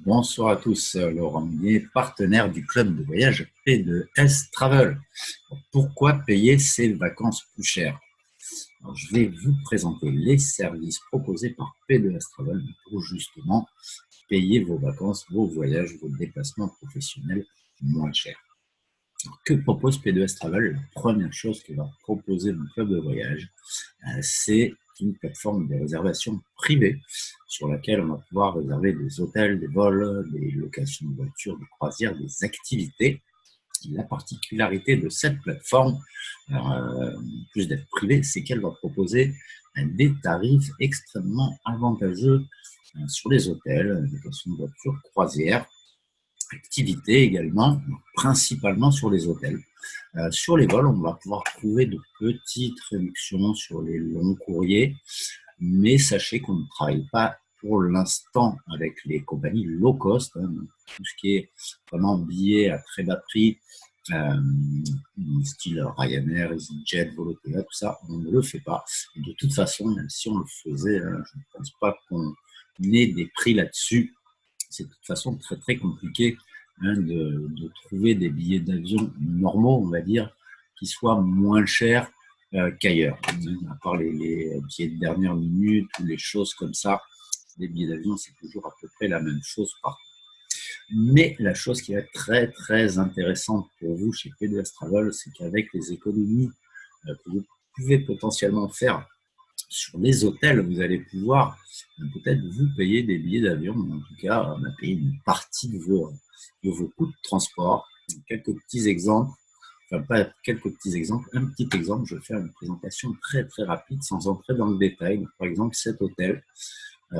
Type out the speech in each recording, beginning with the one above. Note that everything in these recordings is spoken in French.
Bonsoir à tous, Laurent Meunier, partenaire du club de voyage P2S Travel. Pourquoi payer ses vacances plus chères? Alors, je vais vous présenter les services proposés par P2S Travel pour justement payer vos vacances, vos voyages, vos déplacements professionnels moins chers. Alors, que propose P2S Travel? La première chose que va proposer mon club de voyage, c'est une plateforme de réservation privée sur laquelle on va pouvoir réserver des hôtels, des vols, des locations de voitures, des croisières, des activités. La particularité de cette plateforme, en plus d'être privée, c'est qu'elle va proposer des tarifs extrêmement avantageux sur les hôtels, location de voitures, croisières, activités également, principalement sur les hôtels. Sur les vols, on va pouvoir trouver de petites réductions sur les longs courriers, mais sachez qu'on ne travaille pas pour l'instant avec les compagnies low cost, tout ce qui est vraiment billets à très bas prix, style Ryanair, EasyJet, Volotea, tout ça, on ne le fait pas. Et de toute façon, même si on le faisait, je ne pense pas qu'on ait des prix là-dessus. C'est de toute façon très très compliqué de trouver des billets d'avion normaux, on va dire, qui soient moins chers qu'ailleurs. À part les billets de dernière minute ou les choses comme ça, les billets d'avion, c'est toujours à peu près la même chose partout. Mais la chose qui va être très très intéressante pour vous chez P2S Travel, c'est qu'avec les économies que vous pouvez potentiellement faire sur les hôtels, vous allez pouvoir peut-être vous payer des billets d'avion, en tout cas payer une partie de vos coûts de transport. Quelques petits exemples, enfin pas quelques petits exemples, un petit exemple, je vais faire une présentation très très rapide sans entrer dans le détail. Donc, par exemple, cet hôtel,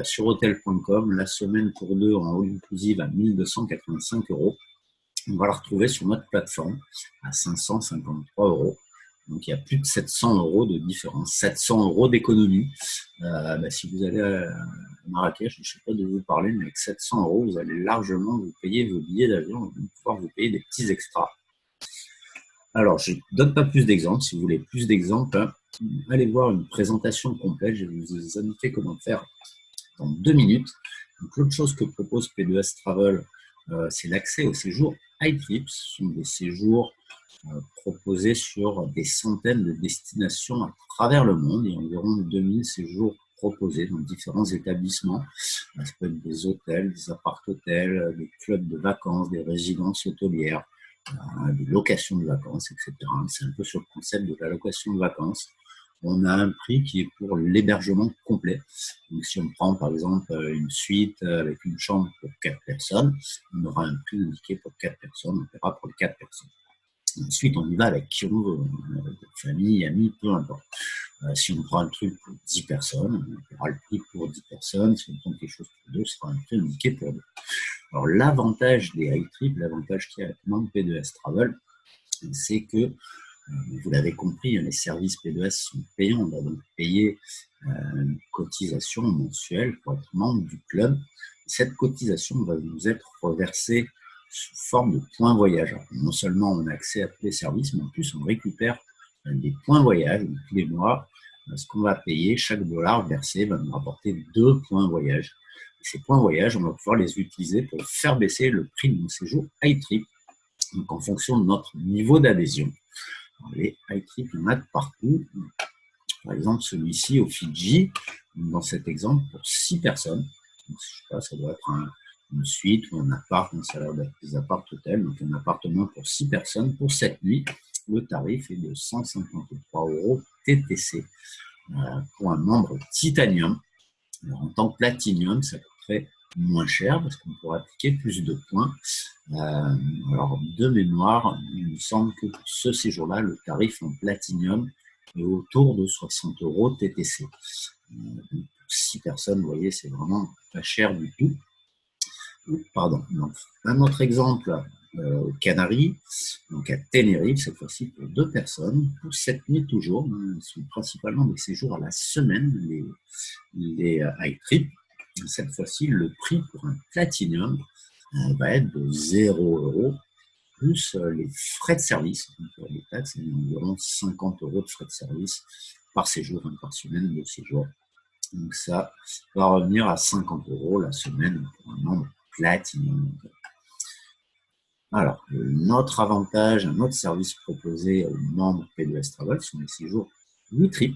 sur hotel.com, la semaine pour deux en all inclusive à 1285 €. On va la retrouver sur notre plateforme à 553 €. Donc, il y a plus de 700 € de différence, 700 € d'économie. Si vous allez à Marrakech, je ne sais pas de vous parler, mais avec 700 €, vous allez largement vous payer vos billets d'avion et pouvoir vous payer des petits extras. Alors, je ne donne pas plus d'exemples. Si vous voulez plus d'exemples, allez voir une présentation complète. Je vais vous indiquer comment faire dans 2 minutes. Donc, l'autre chose que propose P2S Travel, c'est l'accès aux séjours iTrip. Ce sont des séjours proposés sur des centaines de destinations à travers le monde. Il y a environ 2000 séjours proposés dans différents établissements. Ça peut être des hôtels, des appart-hôtels, des clubs de vacances, des résidences hôtelières, des locations de vacances, etc. C'est un peu sur le concept de la location de vacances. On a un prix qui est pour l'hébergement complet. Donc, si on prend par exemple une suite avec une chambre pour 4 personnes, on aura un prix indiqué pour 4 personnes, on paiera pour les 4 personnes. Ensuite, on y va avec qui on veut, famille, amis, peu importe. Si on prend un truc pour 10 personnes, on aura le prix pour 10 personnes. Si on prend quelque chose pour deux, ce sera un prix indiqué pour deux. Alors, l'avantage des high trips, l'avantage qu'il y a maintenant de P2S Travel, c'est que, vous l'avez compris, les services P2S sont payants. On va donc payer une cotisation mensuelle pour être membre du club. Cette cotisation va nous être reversée sous forme de points voyage. Alors, non seulement on a accès à tous les services, mais en plus on récupère des points voyage tous les mois. Ce qu'on va payer, chaque dollar versé va nous rapporter 2 points voyage. Et ces points voyage, on va pouvoir les utiliser pour faire baisser le prix de nos séjours iTrip, donc en fonction de notre niveau d'adhésion. Les iTrip, il y en a de partout. Par exemple, celui-ci au Fidji, dans cet exemple, pour 6 personnes. Donc, je sais pas, ça doit être une suite ou un appart, ça a l'air d'être des appart-hôtels, donc un appartement pour 6 personnes pour 7 nuits. Le tarif est de 153 € TTC. Pour un membre Titanium. Alors, en tant que Platinum, ça coûterait moins cher parce qu'on pourrait appliquer plus de points. Alors, de mémoire, il me semble que pour ce séjour-là, le tarif en Platinum est autour de 60 € TTC. Donc, pour 6 personnes, vous voyez, c'est vraiment pas cher du tout. Pardon. Donc, un autre exemple aux Canaries, donc à Tenerife, cette fois-ci pour 2 personnes, pour 7 nuits toujours. Ce sont principalement des séjours à la semaine, les high trips. Cette fois-ci, le prix pour un Platinum va être de 0 € plus les frais de service. Donc, les taxes, c'est environ 50 € de frais de service par séjour, par semaine de séjour. Donc ça va revenir à 50 € la semaine pour un membre Platinum. Alors, notre avantage, un autre service proposé aux membres P2S Travel sont les séjours WeTrip.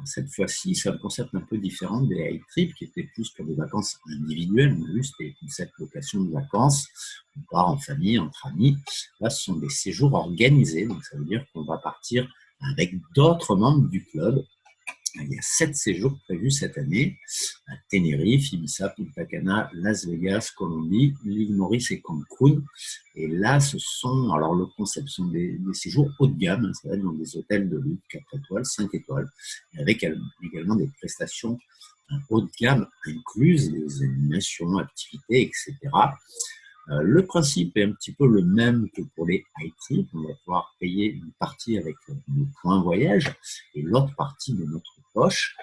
Cette fois-ci, c'est un concept un peu différent des iTrip qui étaient plus pour des vacances individuelles. On a vu, c'était cette location de vacances. On part en famille, entre amis. Là, ce sont des séjours organisés. Donc, ça veut dire qu'on va partir avec d'autres membres du club. Il y a 7 séjours prévus cette année à Tenerife, Ibiza, Punta Cana, Las Vegas, Colombie, l'île Maurice et Cancun. Et là, ce sont, alors le concept sont des séjours haut de gamme, ça va être dans des hôtels de luxe, 4 étoiles, 5 étoiles, avec également des prestations haut de gamme incluses, des animations, activités, etc. Le principe est un petit peu le même que pour les iTrip. On va pouvoir payer une partie avec nos points voyage et l'autre partie de notre poche.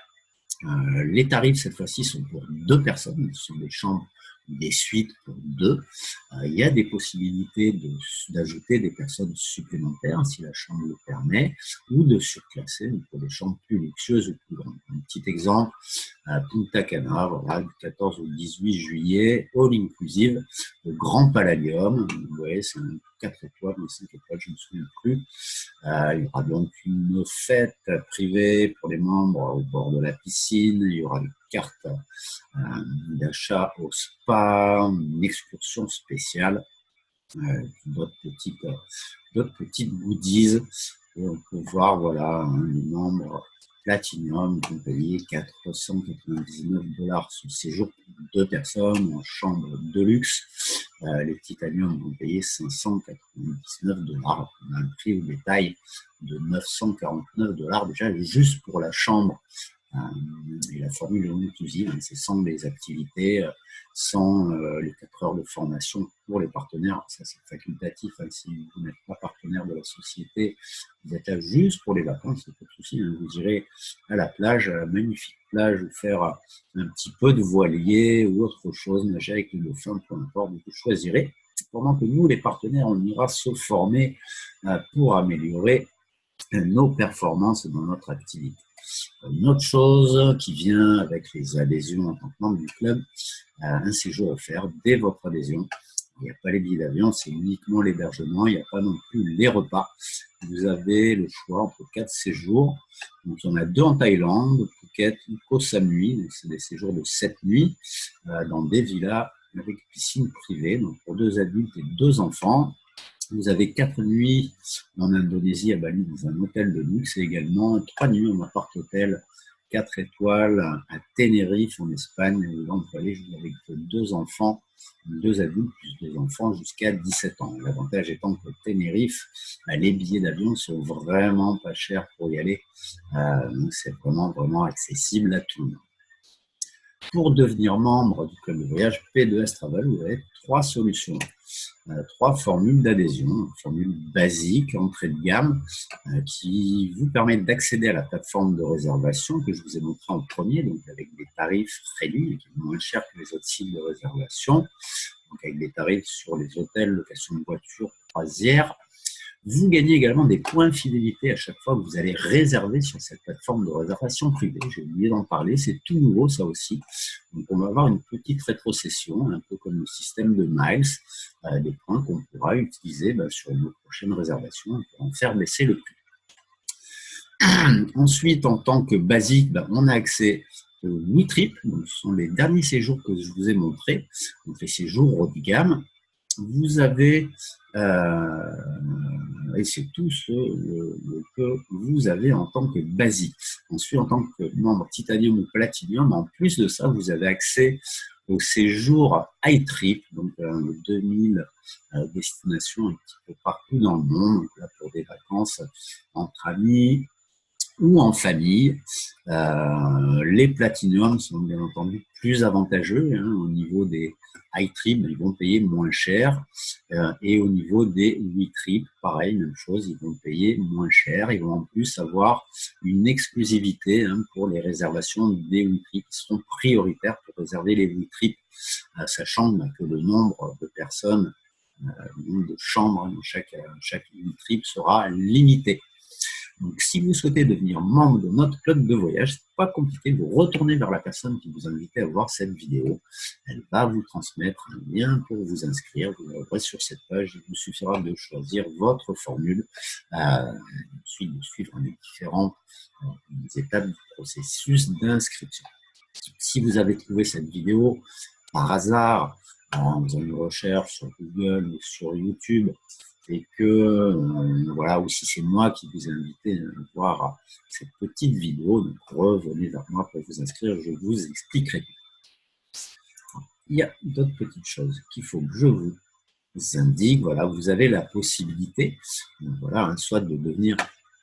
Les tarifs, cette fois-ci, sont pour 2 personnes. Ce sont des chambres, des suites pour 2. Il y a des possibilités d'ajouter des personnes supplémentaires, si la chambre le permet, ou de surclasser pour des chambres plus luxueuses ou plus grandes. Un petit exemple, à Punta Cana, voilà, du 14 au 18 juillet, all inclusive, le Grand Palladium. Vous voyez, c'est un 4 étoiles, ou 5 étoiles, je ne me souviens plus. Il y aura donc une fête privée pour les membres au bord de la piscine. Il y aura une carte d'achat au spa, une excursion spéciale, d'autres petites goodies. Et on peut voir, voilà, les membres Platinum vont payer 499 $ ce séjour pour 2 personnes en chambre de luxe. Les Titanium vont payer 599 $. On a un prix au détail de 949 $ déjà juste pour la chambre. Et la formule inclusive, c'est sans les activités, sans les 4 heures de formation pour les partenaires. Ça, c'est facultatif. Si vous n'êtes pas partenaire de la société, vous êtes là juste pour les vacances, c'est pas de souci. Vous irez à la plage, à la magnifique plage, ou faire un petit peu de voilier ou autre chose, nager avec les dauphins, peu importe, vous choisirez. Pendant que nous, les partenaires, on ira se former pour améliorer nos performances dans notre activité. Une autre chose qui vient avec les adhésions en tant que membre du club, un séjour offert dès votre adhésion. Il n'y a pas les billets d'avion, c'est uniquement l'hébergement, il n'y a pas non plus les repas. Vous avez le choix entre 4 séjours. Donc, il y en a 2 en Thaïlande, Phuket, Koh Samui, c'est des séjours de 7 nuits dans des villas avec piscine privée, donc pour 2 adultes et 2 enfants. Vous avez 4 nuits en Indonésie, à Bali, dans un hôtel de luxe, et également 3 nuits en appart-hôtel 4 étoiles à Tenerife, en Espagne. Là, on peut aller avec 2 enfants, 2 adultes plus 2 enfants jusqu'à 17 ans. L'avantage étant que Tenerife, les billets d'avion sont vraiment pas chers pour y aller. Donc, c'est vraiment accessible à tout le monde. Pour devenir membre du club de voyage P2S Travel, vous avez 3 solutions. 3 formules d'adhésion. Une formule basique, entrée de gamme, qui vous permet d'accéder à la plateforme de réservation que je vous ai montré en premier, donc avec des tarifs réduits, et qui sont moins chers que les autres sites de réservation, donc avec des tarifs sur les hôtels, location de voitures, croisières. Vous gagnez également des points fidélité à chaque fois que vous allez réserver sur cette plateforme de réservation privée. J'ai oublié d'en parler, c'est tout nouveau ça aussi. Donc on va avoir une petite rétrocession, un peu comme le système de miles, des points qu'on pourra utiliser sur nos prochaines réservations pour en faire baisser le prix. Ensuite, en tant que basique, on a accès au WeTrip. Donc, ce sont les derniers séjours que je vous ai montrés, donc les séjours haut de gamme. Vous avez, et c'est tout ce que vous avez en tant que basique. Ensuite, en tant que membre Titanium ou Platinum, en plus de ça, vous avez accès au séjour iTrip, donc 2000 destinations un petit peu partout dans le monde, donc là pour des vacances entre amis ou en famille. Les Platinum sont bien entendu plus avantageux au niveau des iTrip, ils vont payer moins cher, et au niveau des WeTrip, pareil, même chose, ils vont payer moins cher. Ils vont en plus avoir une exclusivité pour les réservations des WeTrip, qui seront prioritaires pour réserver les WeTrip, sachant que le nombre de personnes, le nombre de chambres dans chaque WeTrip sera limité. Donc, si vous souhaitez devenir membre de notre club de voyage, c'est pas compliqué, vous retournez vers la personne qui vous invite à voir cette vidéo. Elle va vous transmettre un lien pour vous inscrire. Vous aurez sur cette page, il vous suffira de choisir votre formule, ensuite de suivre les différentes étapes du processus d'inscription. Si vous avez trouvé cette vidéo par hasard, en faisant une recherche sur Google ou sur YouTube, et que, voilà, ou si c'est moi qui vous ai invité à voir cette petite vidéo, donc revenez vers moi pour vous inscrire, je vous expliquerai. Il y a d'autres petites choses qu'il faut que je vous indique. Voilà, vous avez la possibilité, voilà, soit de devenir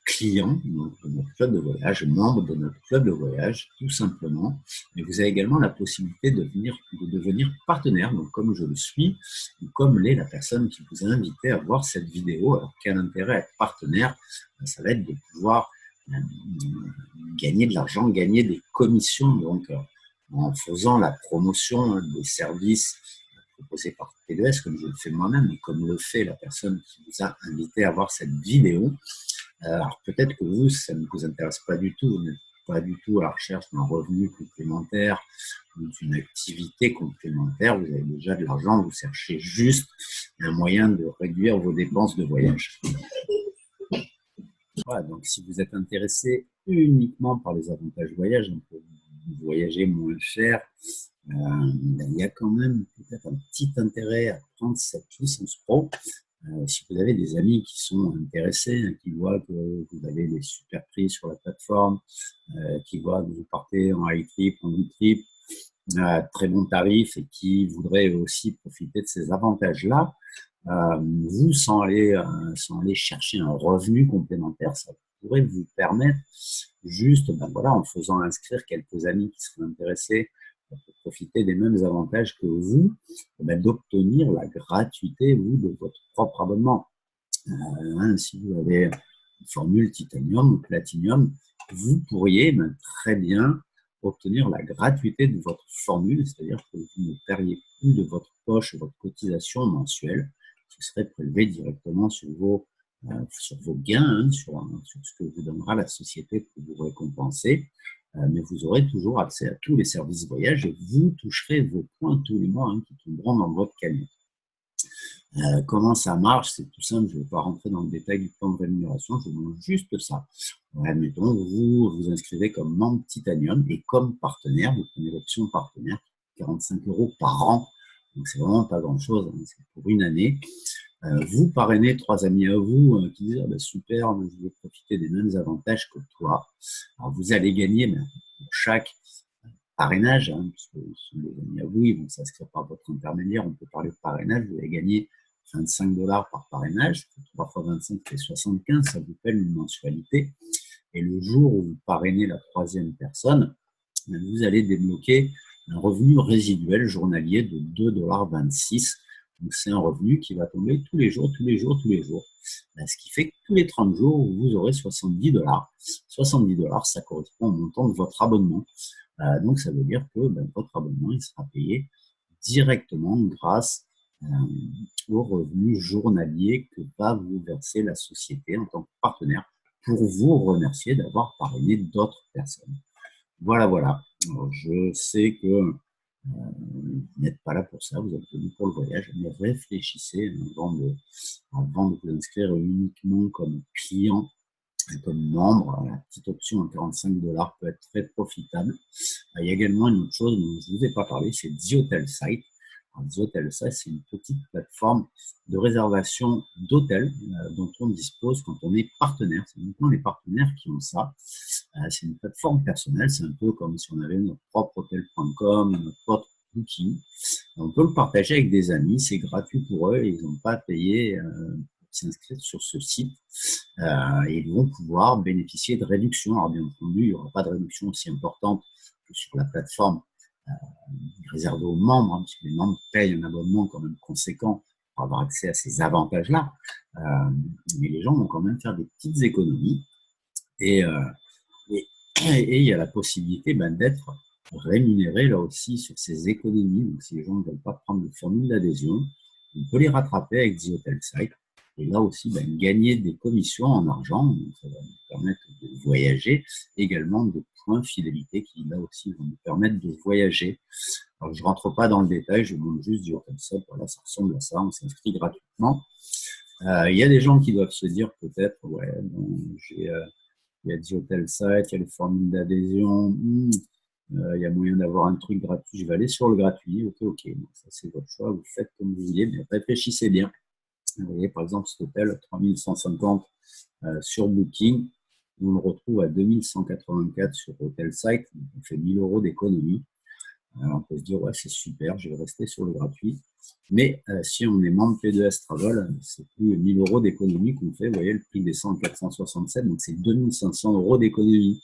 client de notre club de voyage, membre de notre club de voyage, tout simplement. Mais vous avez également la possibilité de devenir partenaire, donc comme je le suis, ou comme l'est la personne qui vous a invité à voir cette vidéo. Alors, quel intérêt à être partenaire? Ça va être de pouvoir gagner de l'argent, gagner des commissions, donc en faisant la promotion des services proposés par T2S, comme je le fais moi-même, et comme le fait la personne qui vous a invité à voir cette vidéo. Alors peut-être que vous, ça ne vous intéresse pas du tout, vous n'êtes pas du tout à la recherche d'un revenu complémentaire ou d'une activité complémentaire, vous avez déjà de l'argent, vous cherchez juste un moyen de réduire vos dépenses de voyage. Voilà, donc si vous êtes intéressé uniquement par les avantages voyage, donc vous voyagez moins cher, il y a quand même peut-être un petit intérêt à prendre cette licence pro. Si vous avez des amis qui sont intéressés, qui voient que vous avez des super prix sur la plateforme, qui voient que vous partez en high trip, en low trip, à très bons tarifs et qui voudraient aussi profiter de ces avantages-là, vous, sans aller chercher un revenu complémentaire, ça pourrait vous permettre juste, voilà, en faisant inscrire quelques amis qui seraient intéressés pour profiter des mêmes avantages que vous, d'obtenir la gratuité, vous, de votre propre abonnement. Si vous avez une formule titanium ou platinium, vous pourriez très bien obtenir la gratuité de votre formule, c'est-à-dire que vous ne perdriez plus de votre poche votre cotisation mensuelle, qui serait prélevée directement sur vos gains, sur ce que vous donnera la société pour vous récompenser. Mais vous aurez toujours accès à tous les services voyage et vous toucherez vos points tous les mois qui tomberont dans votre cagnotte. Comment ça marche? C'est tout simple, je ne vais pas rentrer dans le détail du plan de rémunération, je vous montre juste ça. Admettons, vous vous inscrivez comme membre Titanium et comme partenaire, vous prenez l'option partenaire, 45 € par an, donc c'est vraiment pas grand-chose, c'est pour une année. Vous parrainez 3 amis à vous qui disent super, je veux profiter des mêmes avantages que toi. Alors vous allez gagner pour chaque parrainage, puisque les amis à vous, ils vont s'inscrire par votre intermédiaire, on peut parler de parrainage, vous allez gagner 25 $ par parrainage, 3 fois 25 fait 75, ça vous fait une mensualité. Et le jour où vous parrainez la 3e personne, vous allez débloquer un revenu résiduel journalier de 2,26 $. Donc, c'est un revenu qui va tomber tous les jours. Ce qui fait que tous les 30 jours, vous aurez 70 $. 70 $, ça correspond au montant de votre abonnement. Donc, ça veut dire que votre abonnement il sera payé directement grâce au revenu journalier que va vous verser la société en tant que partenaire pour vous remercier d'avoir parrainé d'autres personnes. Voilà. Alors, je sais que vous n'êtes pas là pour ça, vous êtes venu pour le voyage, mais réfléchissez avant de vous inscrire uniquement comme client, comme membre. La petite option à 45 $ peut être très profitable. Il y a également une autre chose dont je ne vous ai pas parlé, c'est The Hotel Site. The Hotel Site, c'est une petite plateforme de réservation d'hôtels dont on dispose quand on est partenaire. C'est uniquement les partenaires qui ont ça. C'est une plateforme personnelle, c'est un peu comme si on avait notre propre hôtel.com, notre propre booking. On peut le partager avec des amis, c'est gratuit pour eux, et ils n'ont pas à payer pour s'inscrire sur ce site. Et ils vont pouvoir bénéficier de réductions. Alors bien entendu, il n'y aura pas de réduction aussi importante que sur la plateforme réservée aux membres, parce que les membres payent un abonnement quand même conséquent pour avoir accès à ces avantages-là. Mais les gens vont quand même faire des petites économies. Et il y a la possibilité d'être rémunéré là aussi sur ces économies. Donc si les gens ne veulent pas prendre de formule d'adhésion, on peut les rattraper avec The Hotel Site. Et là aussi, gagner des commissions en argent, ça va nous permettre de voyager, également de points fidélité qui là aussi vont nous permettre de voyager. Alors, je ne rentre pas dans le détail, je vous montre juste du Hotelsite. Voilà, ça ressemble à ça, on s'inscrit gratuitement. Il y a des gens qui doivent se dire peut-être, ouais, bon, il y a du Hotelsite, il y a les formules d'adhésion, il y a moyen d'avoir un truc gratuit, je vais aller sur le gratuit, ok, bon, ça c'est votre choix, vous faites comme vous voulez, mais réfléchissez bien. Vous voyez, par exemple, cet hôtel, 3150 sur Booking, on le retrouve à 2184 sur Hotelsite, on fait 1000 € d'économie. Alors, on peut se dire, ouais, c'est super, je vais rester sur le gratuit. Mais si on est membre P2S Travel, c'est plus 1000 € d'économie qu'on fait. Vous voyez, le prix descend à 467, donc c'est 2500 € d'économie.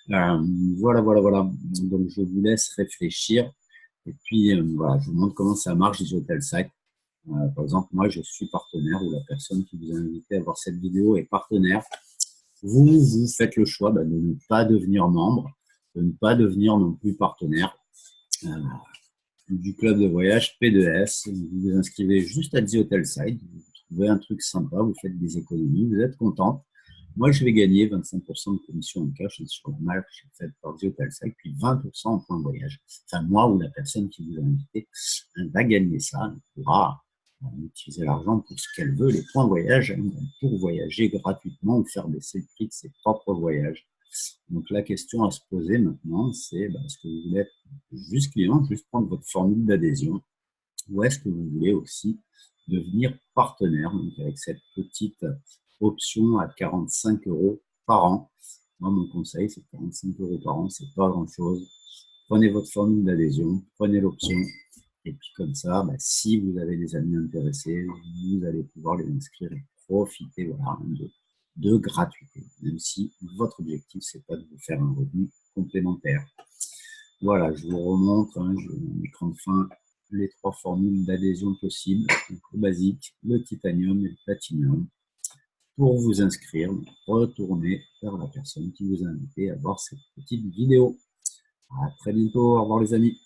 Voilà. Donc, je vous laisse réfléchir. Et puis, voilà, je vous montre comment ça marche les Hotelsite. Par exemple, moi, je suis partenaire ou la personne qui vous a invité à voir cette vidéo est partenaire. Vous faites le choix de ne pas devenir membre, de ne pas devenir non plus partenaire du club de voyage P2S. Vous vous inscrivez juste à The Hotelsite, vous trouvez un truc sympa, vous faites des économies, vous êtes content. Moi, je vais gagner 25% de commission en cash sur la marche faite par The Hotelsite, puis 20% en points de voyage. Enfin, moi ou la personne qui vous a invité va gagner ça, elle pourra utiliser l'argent pour ce qu'elle veut, les points de voyage, pour voyager gratuitement ou faire baisser le prix de ses propres voyages. Donc la question à se poser maintenant, c'est est-ce que vous voulez être juste client, juste prendre votre formule d'adhésion, ou est-ce que vous voulez aussi devenir partenaire, donc avec cette petite option à 45 € par an. Moi, mon conseil, c'est 45 € par an, c'est pas grand-chose. Prenez votre formule d'adhésion, prenez l'option, et puis comme ça, si vous avez des amis intéressés, vous allez pouvoir les inscrire et profiter de gratuité, même si votre objectif, c'est pas de vous faire un revenu complémentaire. Voilà, je vous remontre, je mets écran de fin, les 3 formules d'adhésion possibles, donc le basique, le titanium et le platinum. Pour vous inscrire, retournez vers la personne qui vous a invité à voir cette petite vidéo. À très bientôt, au revoir les amis.